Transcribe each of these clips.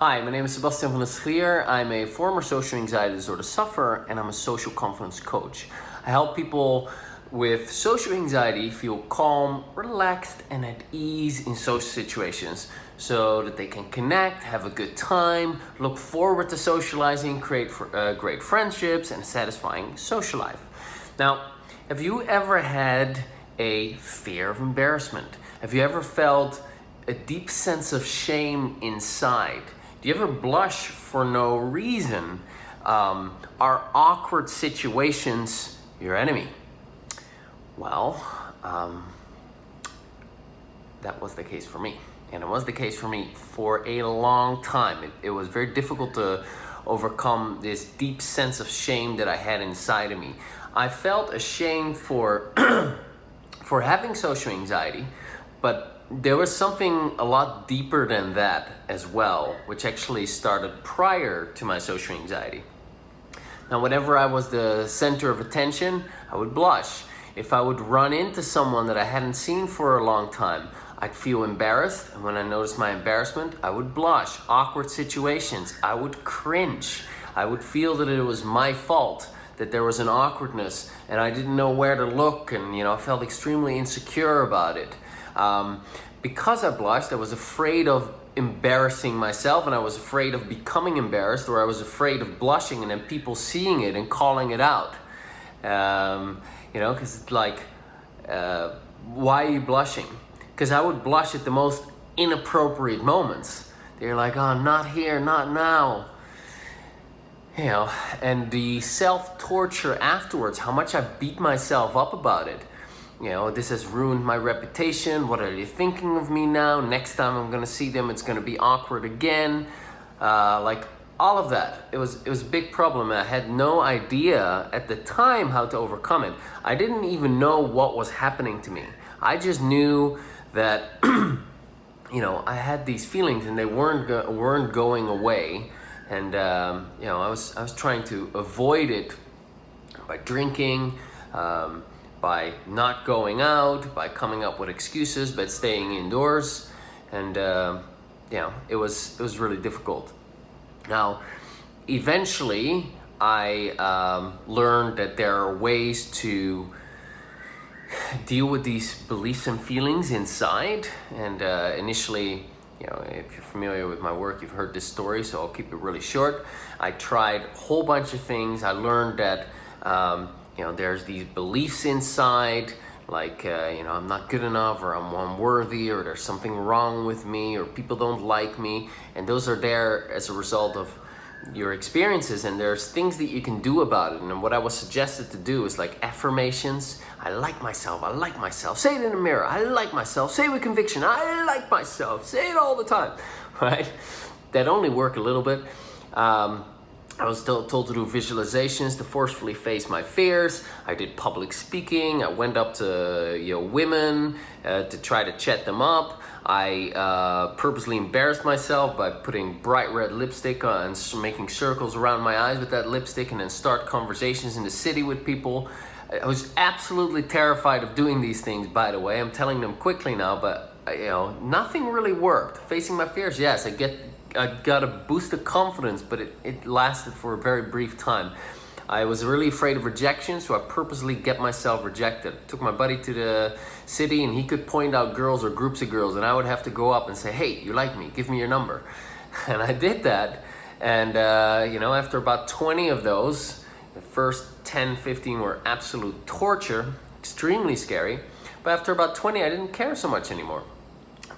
Hi, my name is Sebastian van der Schlier. I'm a former social anxiety disorder sufferer and I'm a social confidence coach. I help people with social anxiety feel calm, relaxed, and at ease in social situations so that they can connect, have a good time, look forward to socializing, create great friendships, and a satisfying social life. Now, have you ever had a fear of embarrassment? Have you ever felt a deep sense of shame inside? Do you ever blush for no reason? Are awkward situations your enemy? Well, that was the case for me. And it was the case for me for a long time. It was very difficult to overcome this deep sense of shame that I had inside of me. I felt ashamed for for having social anxiety, but there was something a lot deeper than that as well, which actually started prior to my social anxiety. Now, whenever I was the center of attention, I would blush. If I would run into someone that I hadn't seen for a long time, I'd feel embarrassed, and when I noticed my embarrassment, I would blush. Awkward situations, I would cringe. I would feel that it was my fault, that there was an awkwardness, and I didn't know where to look, and I felt extremely insecure about it. Because I blushed, I was afraid of embarrassing myself, and I was afraid of becoming embarrassed, or I was afraid of blushing and then people seeing it and calling it out. Because it's like, why are you blushing? Because I would blush at the most inappropriate moments. They're like, oh, not here, not now. And the self-torture afterwards, how much I beat myself up about it. This has ruined my reputation. What are they thinking of me now? Next time I'm gonna see them, it's gonna be awkward again. Like all of that. It was a big problem. I had no idea at the time how to overcome it. I didn't even know what was happening to me. I just knew that I had these feelings and they weren't going away. And I was trying to avoid it by drinking. By not going out, by coming up with excuses, but staying indoors, and it was really difficult. Now, eventually, I learned that there are ways to deal with these beliefs and feelings inside. And initially, if you're familiar with my work, you've heard this story, so I'll keep it really short. I tried a whole bunch of things. I learned that there's these beliefs inside, like, I'm not good enough, or I'm unworthy, or there's something wrong with me, or people don't like me. And those are there as a result of your experiences, and there's things that you can do about it. And what I was suggested to do is like affirmations. I like myself, I like myself. Say it in the mirror, I like myself. Say it with conviction, I like myself. Say it all the time, right? That only work a little bit. I was told to do visualizations to forcefully face my fears. I did public speaking. I went up to women to try to chat them up. I purposely embarrassed myself by putting bright red lipstick on and making circles around my eyes with that lipstick, and then start conversations in the city with people. I was absolutely terrified of doing these things, by the way. I'm telling them quickly now, but nothing really worked. Facing my fears, yes, I got a boost of confidence, but it lasted for a very brief time. I was really afraid of rejection, so I purposely get myself rejected. Took my buddy to the city, and he could point out girls or groups of girls, and I would have to go up and say, hey, you like me, give me your number. And I did that, and after about 20 of those, the first 10, 15 were absolute torture, extremely scary, but after about 20, I didn't care so much anymore.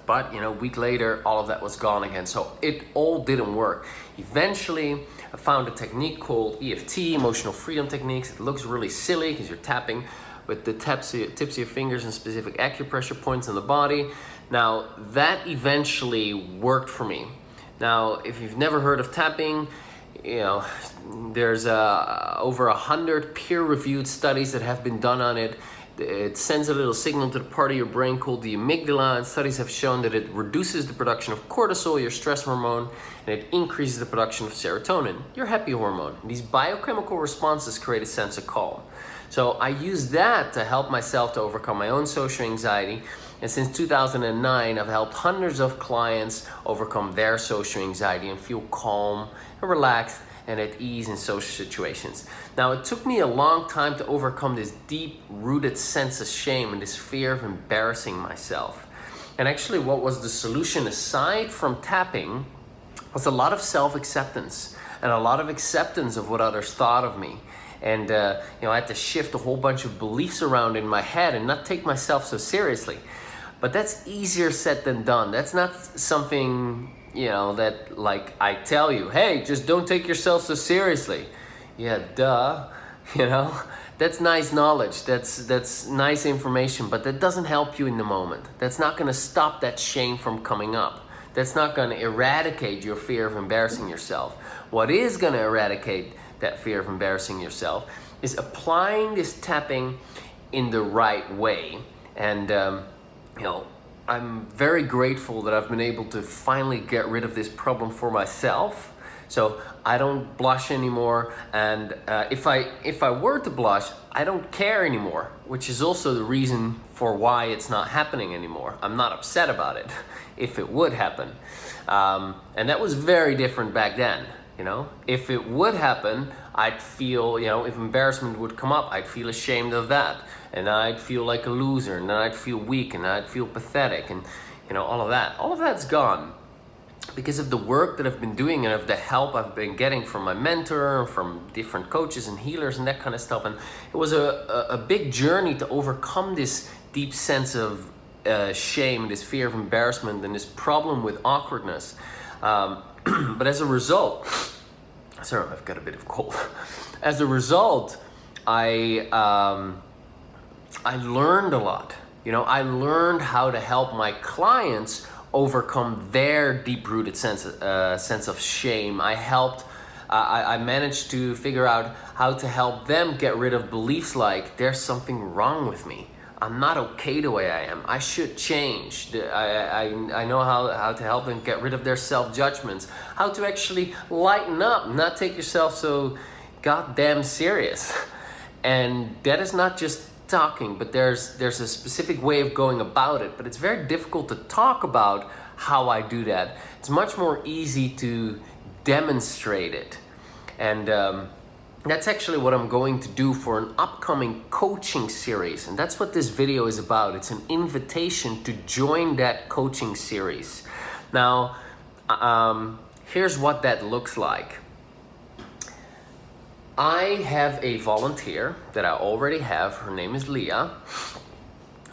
But a week later, all of that was gone again. So it all didn't work. Eventually, I found a technique called EFT, emotional freedom techniques. It looks really silly because you're tapping with the tips of your fingers and specific acupressure points in the body. Now, that eventually worked for me. Now, if you've never heard of tapping, there's over 100 peer-reviewed studies that have been done on it. It sends a little signal to the part of your brain called the amygdala, and studies have shown that it reduces the production of cortisol, your stress hormone, and it increases the production of serotonin, your happy hormone. And these biochemical responses create a sense of calm. So I use that to help myself to overcome my own social anxiety, And since 2009, I've helped hundreds of clients overcome their social anxiety and feel calm and relaxed and at ease in social situations. Now, it took me a long time to overcome this deep-rooted sense of shame and this fear of embarrassing myself. And actually, what was the solution aside from tapping was a lot of self-acceptance and a lot of acceptance of what others thought of me. And I had to shift a whole bunch of beliefs around in my head and not take myself so seriously. But that's easier said than done. That's not something, that like I tell you, hey, just don't take yourself so seriously. Yeah, duh, That's nice knowledge, that's nice information, but that doesn't help you in the moment. That's not gonna stop that shame from coming up. That's not gonna eradicate your fear of embarrassing yourself. What is gonna eradicate that fear of embarrassing yourself is applying this tapping in the right way. And I'm very grateful that I've been able to finally get rid of this problem for myself. So I don't blush anymore, and if I were to blush, I don't care anymore, which is also the reason for why it's not happening anymore. I'm not upset about it if it would happen. And that was very different back then. If it would happen, I'd feel, if embarrassment would come up, I'd feel ashamed of that. And I'd feel like a loser, and then I'd feel weak, and I'd feel pathetic, and all of that. All of that's gone because of the work that I've been doing and of the help I've been getting from my mentor, from different coaches and healers and that kind of stuff. And it was a big journey to overcome this deep sense of shame, this fear of embarrassment, and this problem with awkwardness. But as a result, sorry, I've got a bit of cold. As a result, I learned a lot. I learned how to help my clients overcome their deep-rooted sense of shame. I managed to figure out how to help them get rid of beliefs like there's something wrong with me. I'm not okay the way I am. I should change. I know how to help them get rid of their self-judgments, how to actually lighten up, not take yourself so goddamn serious. And that is not just talking, but there's a specific way of going about it, but it's very difficult to talk about how I do that. It's much more easy to demonstrate it. And that's actually what I'm going to do for an upcoming coaching series. And that's what this video is about. It's an invitation to join that coaching series. Now, here's what that looks like. I have a volunteer that I already have. Her name is Leah.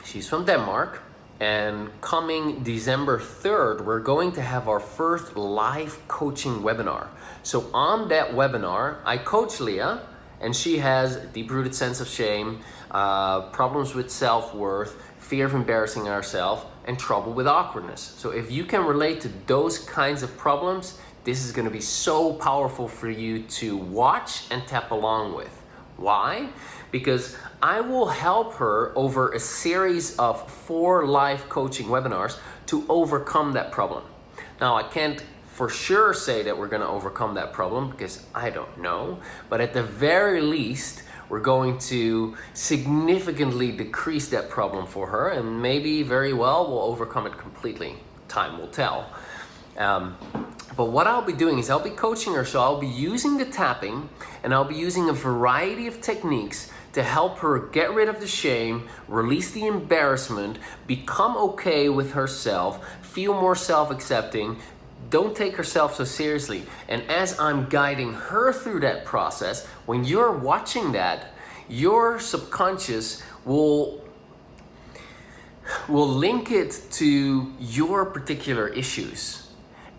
She's from Denmark. And coming December 3rd, we're going to have our first live coaching webinar. So on that webinar, I coach Leah, and she has a deep-rooted sense of shame, problems with self-worth, fear of embarrassing ourselves, and trouble with awkwardness. So if you can relate to those kinds of problems, this is going to be so powerful for you to watch and tap along with. Why? Because I will help her over a series of 4 live coaching webinars to overcome that problem. Now, I can't for sure say that we're going to overcome that problem because I don't know, but at the very least, we're going to significantly decrease that problem for her, and maybe very well we'll overcome it completely. Time will tell. But what I'll be doing is I'll be coaching her, so I'll be using the tapping, and I'll be using a variety of techniques to help her get rid of the shame, release the embarrassment, become okay with herself, feel more self-accepting, don't take herself so seriously. And as I'm guiding her through that process, when you're watching that, your subconscious will link it to your particular issues.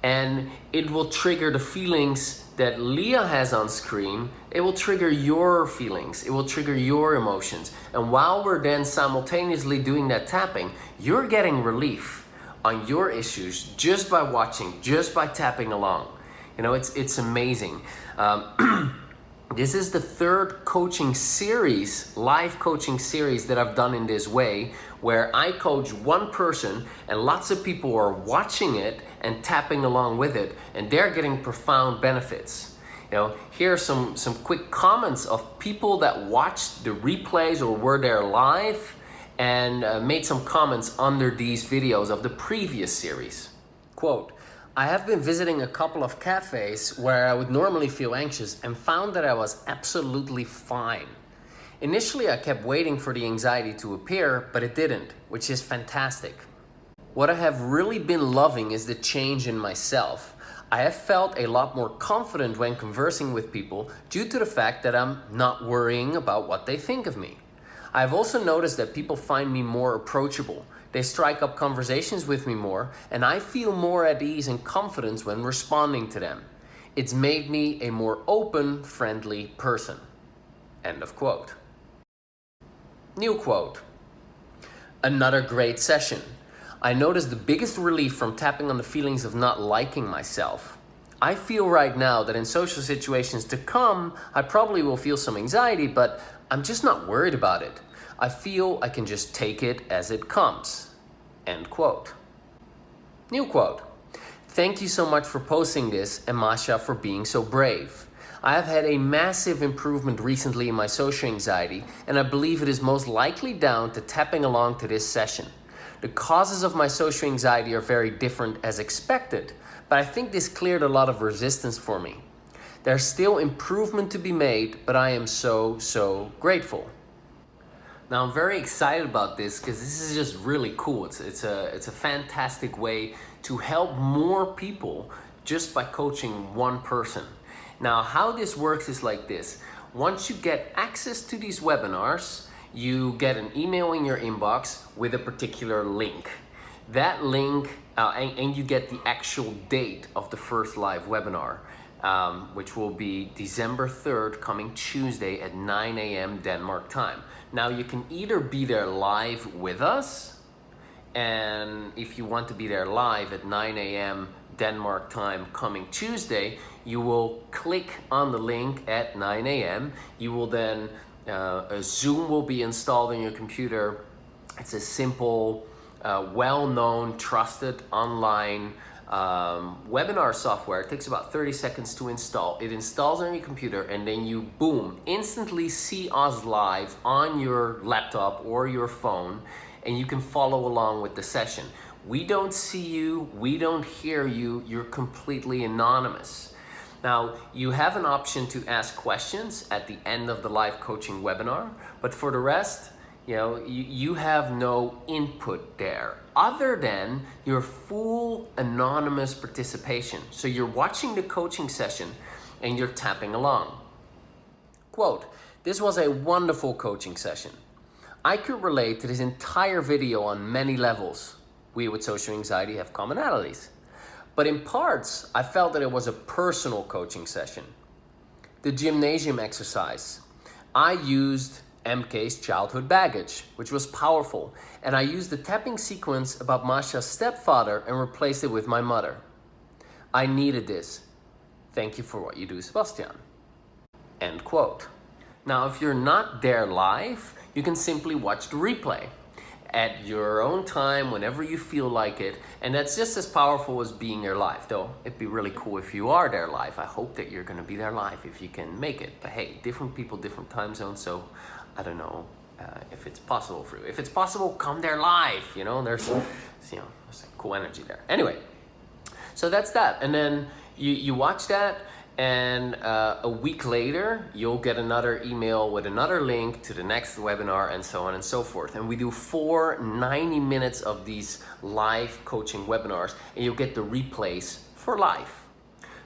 And it will trigger the feelings that Leah has on screen. It will trigger your feelings. It will trigger your emotions. And while we're then simultaneously doing that tapping, you're getting relief on your issues just by watching, just by tapping along. It's amazing. This is the 3rd coaching series, live coaching series that I've done in this way, where I coach one person and lots of people are watching it and tapping along with it, and they're getting profound benefits. Here are some quick comments of people that watched the replays or were there live, and made some comments under these videos of the previous series. Quote, I have been visiting a couple of cafes where I would normally feel anxious and found that I was absolutely fine. Initially, I kept waiting for the anxiety to appear, but it didn't, which is fantastic. What I have really been loving is the change in myself. I have felt a lot more confident when conversing with people due to the fact that I'm not worrying about what they think of me. I have also noticed that people find me more approachable. They strike up conversations with me more, and I feel more at ease and confidence when responding to them. It's made me a more open, friendly person. End of quote. New quote. Another great session. I noticed the biggest relief from tapping on the feelings of not liking myself. I feel right now that in social situations to come, I probably will feel some anxiety, but I'm just not worried about it. I feel I can just take it as it comes. End quote. New quote. Thank you so much for posting this, and Masha for being so brave. I have had a massive improvement recently in my social anxiety, and I believe it is most likely down to tapping along to this session. The causes of my social anxiety are very different as expected, but I think this cleared a lot of resistance for me. There's still improvement to be made, but I am so grateful. Now I'm very excited about this because this is just really cool. It's a fantastic way to help more people just by coaching one person. Now how this works is like this. Once you get access to these webinars, you get an email in your inbox with a particular link. That link, and you get the actual date of the first live webinar, which will be December 3rd, coming Tuesday at 9 a.m. Denmark time. Now you can either be there live with us, and if you want to be there live at 9 a.m. Denmark time coming Tuesday, you will click on the link at 9 a.m. You will then a Zoom will be installed on your computer. It's a simple, well-known, trusted online webinar software. It takes about 30 seconds to install. It installs on your computer, and then you, boom, instantly see us live on your laptop or your phone, and you can follow along with the session. We don't see you, we don't hear you, you're completely anonymous. Now, you have an option to ask questions at the end of the live coaching webinar, but for the rest, you have no input there other than your full anonymous participation. So you're watching the coaching session and you're tapping along. Quote, this was a wonderful coaching session. I could relate to this entire video on many levels. We with social anxiety have commonalities. But in parts, I felt that it was a personal coaching session. The gymnasium exercise. I used MK's childhood baggage, which was powerful, and I used the tapping sequence about Masha's stepfather and replaced it with my mother. I needed this. Thank you for what you do, Sebastian. End quote. Now, if you're not there live, you can simply watch the replay at your own time, whenever you feel like it, and that's just as powerful as being there live, though it'd be really cool if you are there live. I hope that you're gonna be there live if you can make it, but hey, different people, different time zones, so I don't know if it's possible for you. If it's possible, come there live, there's a cool energy there. Anyway, so that's that, and then you watch that, and a week later, you'll get another email with another link to the next webinar, and so on and so forth. And we do 90 minutes of these live coaching webinars, and you'll get the replays for life.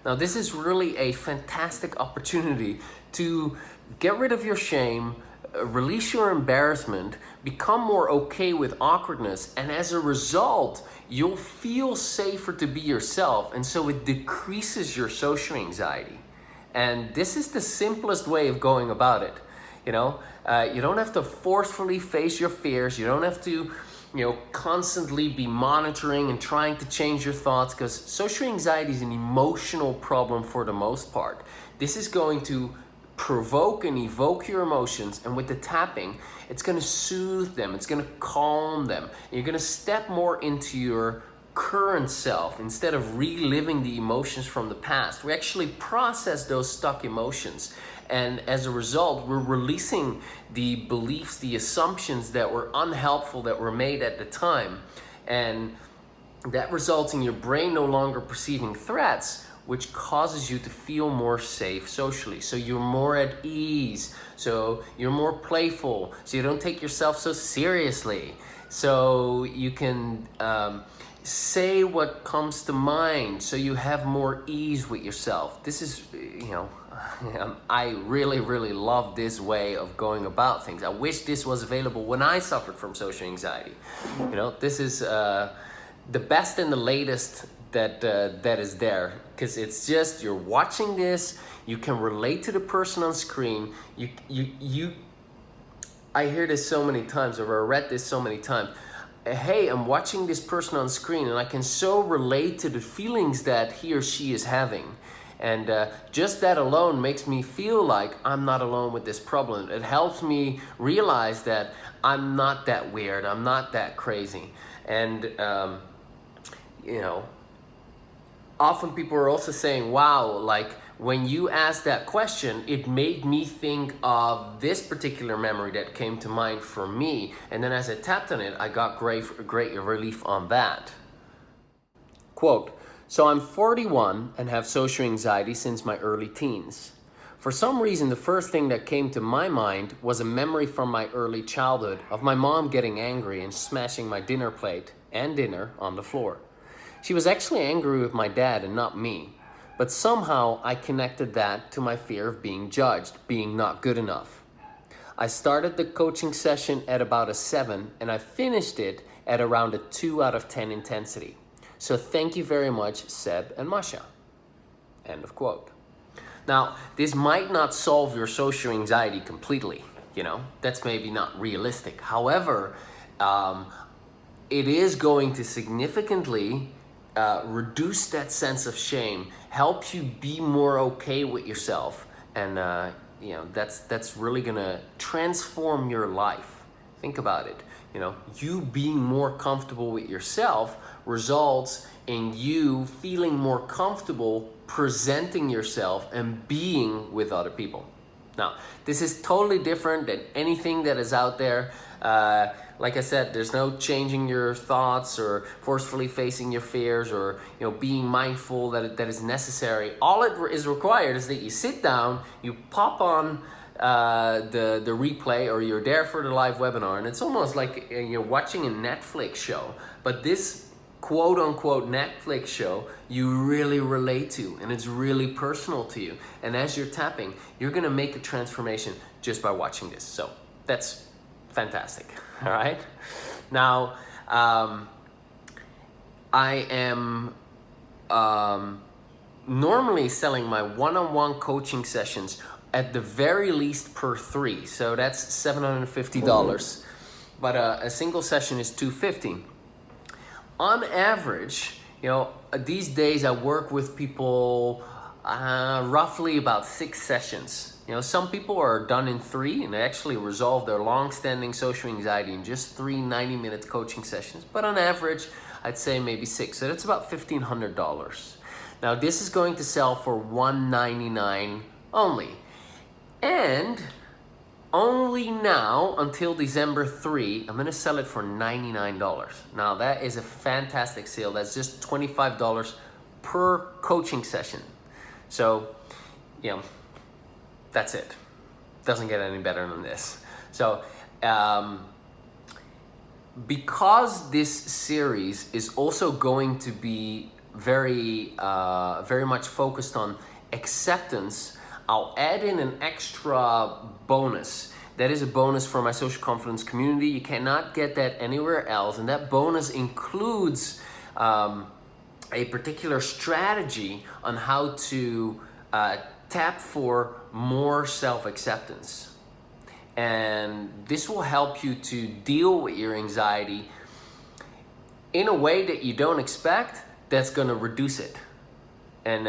Now, this is really a fantastic opportunity to get rid of your shame, release your embarrassment, become more okay with awkwardness, and as a result, you'll feel safer to be yourself, and so it decreases your social anxiety. And this is the simplest way of going about it. You don't have to forcefully face your fears. You don't have to, constantly be monitoring and trying to change your thoughts, because social anxiety is an emotional problem for the most part. This is going to provoke and evoke your emotions, and with the tapping, it's going to soothe them, it's going to calm them. You're going to step more into your current self, instead of reliving the emotions from the past, we actually process those stuck emotions. And as a result, we're releasing the beliefs, the assumptions that were unhelpful that were made at the time. And that results in your brain no longer perceiving threats, which causes you to feel more safe socially. So you're more at ease, so you're more playful, so you don't take yourself so seriously. So you can say what comes to mind, so you have more ease with yourself. This is, I really, really love this way of going about things. I wish this was available when I suffered from social anxiety. This is the best and the latest that is there, because it's just, you're watching this, you can relate to the person on screen. I hear this so many times, or I read this so many times. Hey, I'm watching this person on screen and I can so relate to the feelings that he or she is having. And just that alone makes me feel like I'm not alone with this problem. It helps me realize that I'm not that weird, I'm not that crazy. And, often people are also saying, wow, like when you asked that question, it made me think of this particular memory that came to mind for me. And then as I tapped on it, I got great relief on that. Quote, so I'm 41 and have social anxiety since my early teens. For some reason, the first thing that came to my mind was a memory from my early childhood of my mom getting angry and smashing my dinner plate and dinner on the floor. She was actually angry with my dad and not me, but somehow I connected that to my fear of being judged, being not good enough. I started the coaching session at about a 7 and I finished it at around a 2 out of 10 intensity. So thank you very much, Seb and Masha. End of quote. Now, this might not solve your social anxiety completely, that's maybe not realistic. However, it is going to significantly reduce that sense of shame, help you be more okay with yourself, and that's really gonna transform your life. Think about it. You being more comfortable with yourself results in you feeling more comfortable presenting yourself and being with other people. Now, this is totally different than anything that is out there. Like I said, there's no changing your thoughts or forcefully facing your fears or being mindful that is necessary. All it is required is that you sit down, you pop on the replay, or you're there for the live webinar, and it's almost like you're watching a Netflix show. But this quote unquote Netflix show you really relate to, and it's really personal to you. And as you're tapping, you're gonna make a transformation just by watching this. So that's fantastic. All right. Now, I am normally selling my one-on-one coaching sessions at the very least per 3. So that's $750. But a single session is $250. On average, these days I work with people roughly about 6 sessions. Some people are done in 3 and they actually resolve their long-standing social anxiety in just 3 90-minute coaching sessions. But on average, I'd say maybe 6. So that's about $1,500. Now this is going to sell for $199 only. And only now until December 3, I'm gonna sell it for $99. Now that is a fantastic sale. That's just $25 per coaching session. So, that's it. Doesn't get any better than this. So, because this series is also going to be very much focused on acceptance, I'll add in an extra bonus. That is a bonus for my social confidence community. You cannot get that anywhere else. And that bonus includes a particular strategy on how to tap for more self-acceptance. And this will help you to deal with your anxiety in a way that you don't expect, that's going to reduce it. And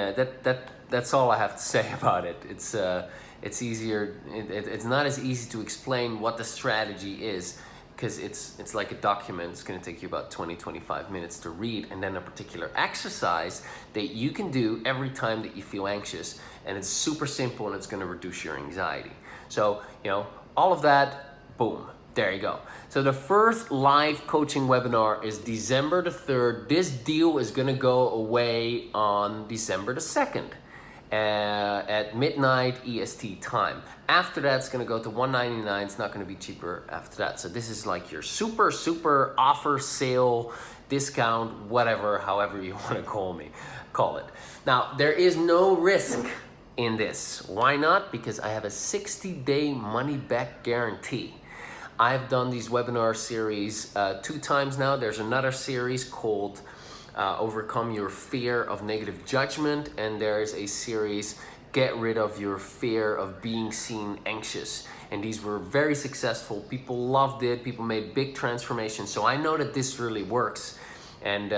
that's all I have to say about it. It's easier. It's not as easy to explain what the strategy is. because it's like a document. It's going to take you about 20-25 minutes to read, and then a particular exercise that you can do every time that you feel anxious, and it's super simple and it's going to reduce your anxiety. So, you know, all of that, boom, there you go. So the first live coaching webinar is December the 3rd. This deal is going to go away on December the 2nd. At midnight EST time. After that, it's going to go to $199. It's not going to be cheaper after that. So this is like your super offer, sale, discount, whatever, however you want to call it. Now, there is no risk in this. Why not? Because I have a 60-day money-back guarantee. I've done these webinar series 2 times now. There's another series called Overcome Your Fear of Negative Judgment, and there is a series, Get Rid of Your Fear of Being Seen Anxious. And these were very successful. People loved it. People made big transformations. So I know that this really works. And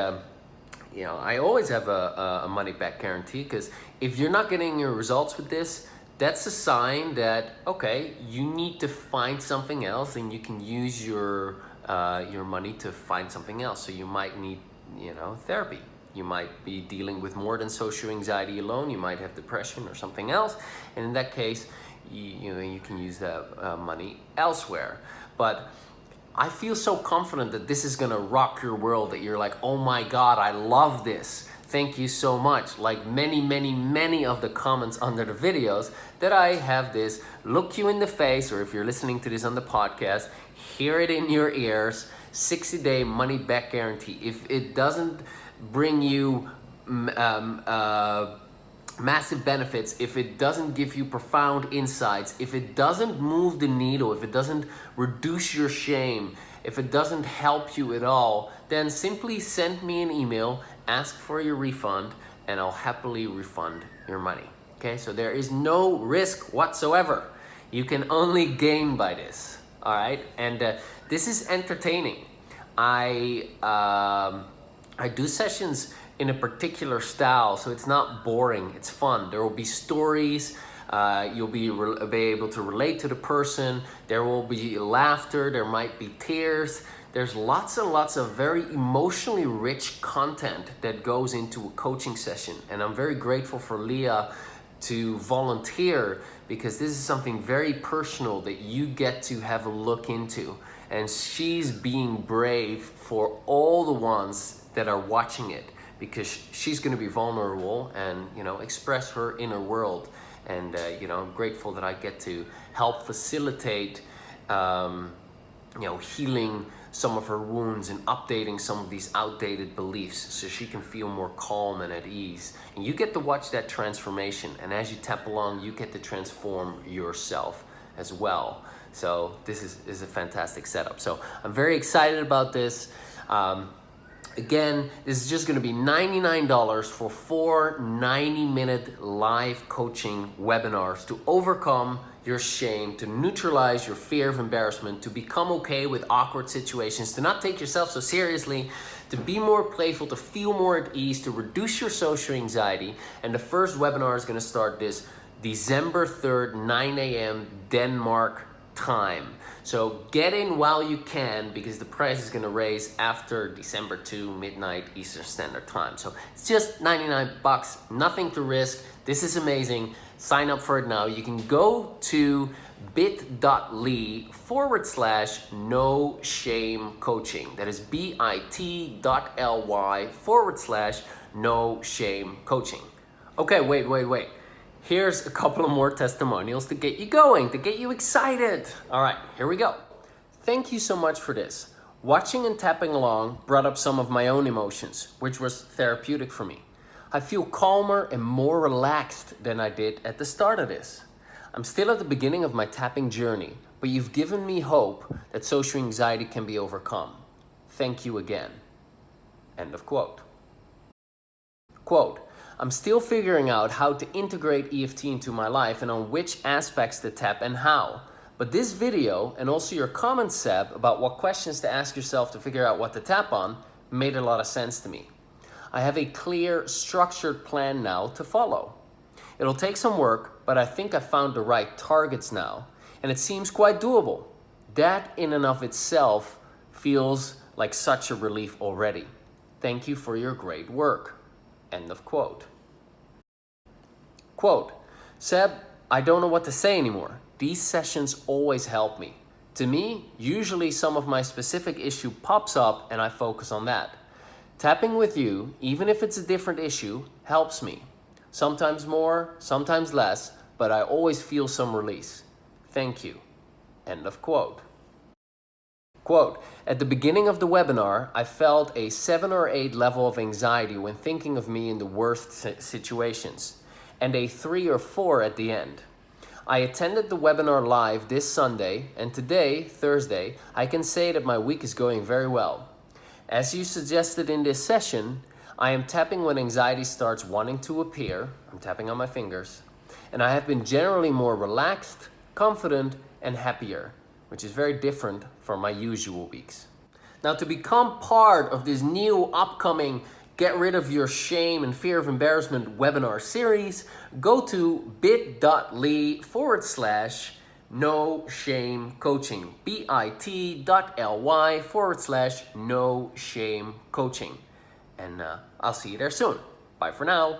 you know, I always have a money back guarantee, because if you're not getting your results with this, that's a sign that, okay, you need to find something else, and you can use your money to find something else. So you might need, you know, therapy. You might be dealing with more than social anxiety alone. You might have depression or something else, and in that case, you know, you can use that money elsewhere. But I feel so confident that this is gonna rock your world, that you're like, oh my God, I love this. Thank you so much. Like many of the comments under the videos, that I have this look you in the face, or if you're listening to this on the podcast, hear it in your ears, 60-day money back guarantee. If it doesn't bring you massive benefits, if it doesn't give you profound insights, if it doesn't move the needle, if it doesn't reduce your shame, if it doesn't help you at all, then simply send me an email, ask for your refund, and I'll happily refund your money. Okay, so there is no risk whatsoever. You can only gain by this. All right, and this is entertaining. I do sessions in a particular style, so it's not boring. It's fun. There will be stories. You'll be able to relate to the person. There will be laughter. There might be tears. There's lots and lots of very emotionally rich content that goes into a coaching session. And I'm very grateful for Leah to volunteer, because this is something very personal that you get to have a look into. And she's being brave for all the ones that are watching it, because she's going to be vulnerable and, you know, express her inner world. And you know, I'm grateful that I get to help facilitate you know, healing some of her wounds and updating some of these outdated beliefs, so she can feel more calm and at ease. And you get to watch that transformation, and as you tap along, you get to transform yourself as well. So this is a fantastic setup. So I'm very excited about this. Again, this is just going to be $99 for 4 90-minute live coaching webinars to overcome your shame, to neutralize your fear of embarrassment, to become okay with awkward situations, to not take yourself so seriously, to be more playful, to feel more at ease, to reduce your social anxiety. And the first webinar is going to start this December 3rd, 9 a.m. Denmark time. So get in while you can, because the price is going to raise after December 2, midnight Eastern Standard Time. So it's just 99 bucks, nothing to risk. This is amazing. Sign up for it now. You can go to bit.ly/no shame coaching. That is bit.ly/no shame coaching. Okay, wait. Here's a couple of more testimonials to get you going, to get you excited. All right, here we go. Thank you so much for this. Watching and tapping along brought up some of my own emotions, which was therapeutic for me. I feel calmer and more relaxed than I did at the start of this. I'm still at the beginning of my tapping journey, but you've given me hope that social anxiety can be overcome. Thank you again. End of quote. Quote, I'm still figuring out how to integrate EFT into my life and on which aspects to tap and how. But this video, and also your comments, Seb, about what questions to ask yourself to figure out what to tap on, made a lot of sense to me. I have a clear, structured plan now to follow. It'll take some work, but I think I found the right targets now, and it seems quite doable. That in and of itself feels like such a relief already. Thank you for your great work. End of quote. Quote, Seb, I don't know what to say anymore. These sessions always help me. To me, usually some of my specific issue pops up and I focus on that. Tapping with you, even if it's a different issue, helps me. Sometimes more, sometimes less, but I always feel some release. Thank you. End of quote. Quote, at the beginning of the webinar, I felt a 7 or 8 level of anxiety when thinking of me in the worst situations, and a 3 or 4 at the end. I attended the webinar live this Sunday, and today, Thursday, I can say that my week is going very well. As you suggested in this session, I am tapping when anxiety starts wanting to appear. I'm tapping on my fingers. And I have been generally more relaxed, confident, and happier, which is very different from my usual weeks. Now, to become part of this new upcoming Get Rid of Your Shame and Fear of Embarrassment webinar series, go to bit.ly/no shame coaching. bit.ly/no shame coaching. And I'll see you there soon. Bye for now.